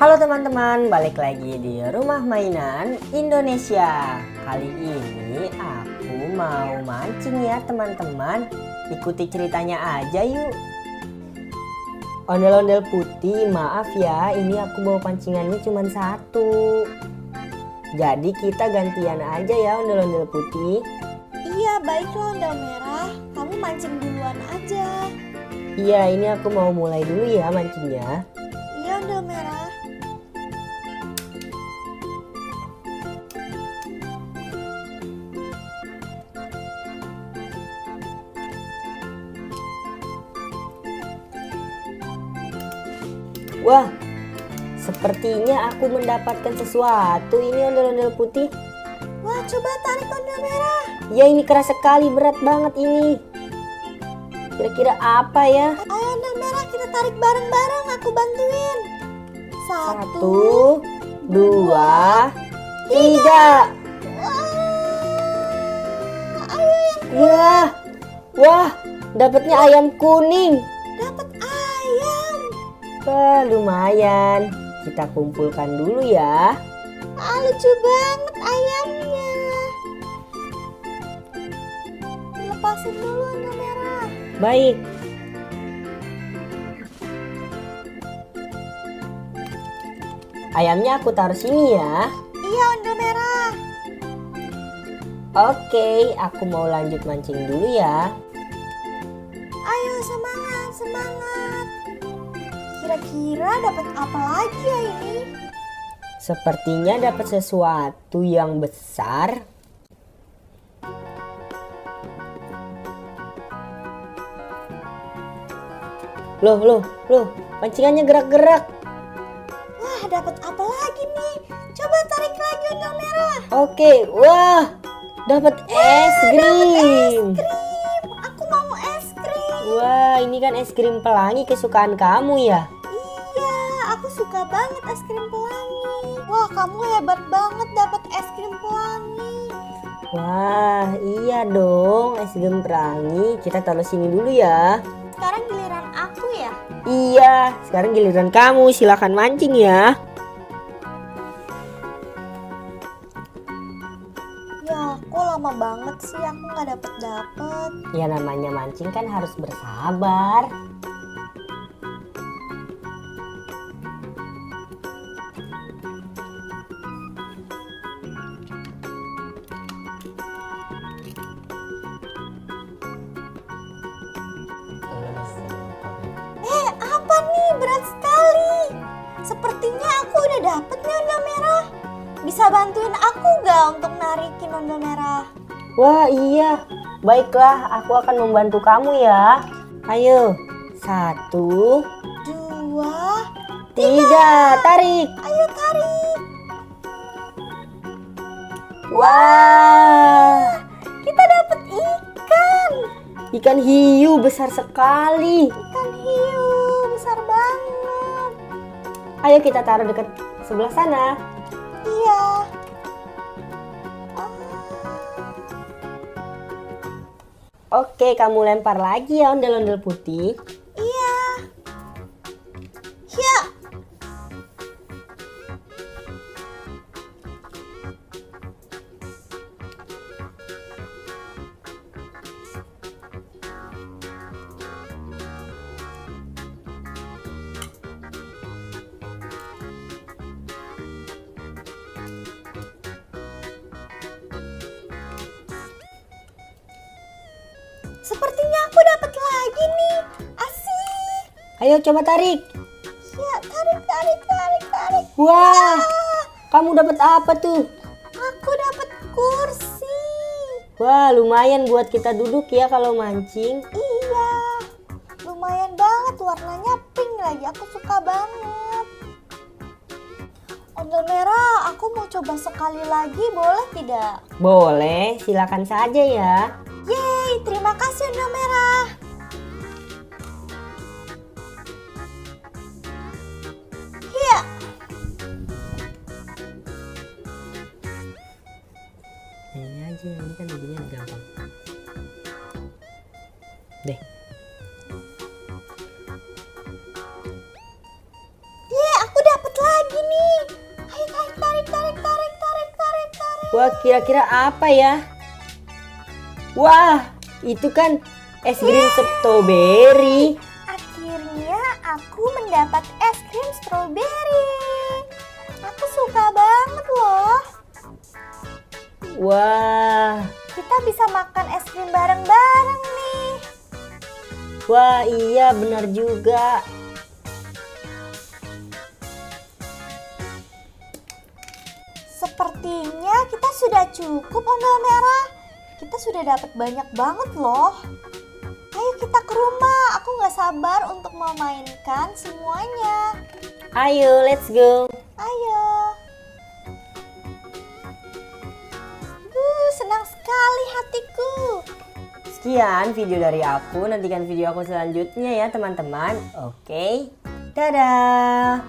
Halo teman-teman, balik lagi di Rumah Mainan Indonesia. Kali ini aku mau mancing ya teman-teman. Ikuti ceritanya aja yuk. Ondel-ondel putih, maaf ya, ini aku bawa pancingannya cuma satu. Jadi kita gantian aja ya ondel-ondel putih. Iya, baiklah ondel merah. Kamu mancing duluan aja. Iya, ini aku mau mulai dulu ya mancingnya. Iya, ondel merah. Wah, sepertinya aku mendapatkan sesuatu ini ondel-ondel putih. Wah, coba tarik ondel merah. Ya ini keras sekali, berat banget ini. Kira-kira apa ya? Ayo ondel merah, kita tarik bareng-bareng. Aku bantuin. Satu, dua, tiga. Ayo yang Wah, wah, dapatnya ayam kuning. dapat ayam. Wah, lumayan. Kita kumpulkan dulu ya. Lucu banget ayamnya. Lepasin dulu ondel merah. Baik. Ayamnya aku taruh sini ya. Iya, ondel merah. Oke, aku mau lanjut mancing dulu ya. Ayo semangat, semangat. Kira-kira dapat apa lagi ya ini? Sepertinya dapat sesuatu yang besar. Loh, pancingannya gerak-gerak. Wah, dapat apa lagi nih? Coba tarik lagi ondel merah. Oke, wah, dapat es krim. Krim, aku mau es krim. Wah, ini kan es krim pelangi kesukaan kamu ya. Iya, aku suka banget es krim pelangi. Wah, kamu hebat banget dapat es krim pelangi. Wah, iya dong, es krim pelangi. Kita taruh sini dulu ya. Sekarang giliran aku ya. Iya, sekarang giliran kamu. Silakan mancing ya. Ya, kok lama banget sih aku nggak dapet. Ya namanya mancing kan harus bersabar. Apa nih? Berat sekali. Sepertinya aku udah dapet nih ondel merah. Bisa bantuin aku gak untuk narikin ondel merah? Wah iya, baiklah aku akan membantu kamu ya. Ayo, 1, 2, 3, tarik. ayo tarik. Wah, Kita dapet ikan. ikan hiu besar sekali. Ikan hiu besar banget. Ayo kita taruh dekat sebelah sana. Iya. Oke, kamu lempar lagi ya ondel-ondel putih. Iya. Ya. Sepertinya aku dapat lagi nih. Asik. Ayo coba tarik. Ya, tarik. Wah, kamu dapat apa tuh? Aku dapat kursi. Wah, lumayan buat kita duduk ya kalau mancing. Iya. Lumayan banget, warnanya pink lagi. Aku suka banget. Ondel merah, aku mau coba sekali lagi, boleh tidak? Boleh, silakan saja ya. Yeay, terima kasih ondel merah. Ya. Ini aja, ini kan begini gampang. Deh. Aku dapat lagi. Wah, kira-kira apa ya? Wah, itu kan es krim stroberi. Akhirnya aku mendapat es krim stroberi. Aku suka banget loh. Wah, Kita bisa makan es krim bareng-bareng nih. wah iya benar juga. Sepertinya kita sudah cukup ondel merah. Kita sudah dapat banyak banget loh. Ayo kita ke rumah. Aku gak sabar untuk memainkan semuanya. Ayo, let's go. Ayo. Senang sekali hatiku. Sekian video dari aku. Nantikan video aku selanjutnya ya teman-teman. Oke, dadah.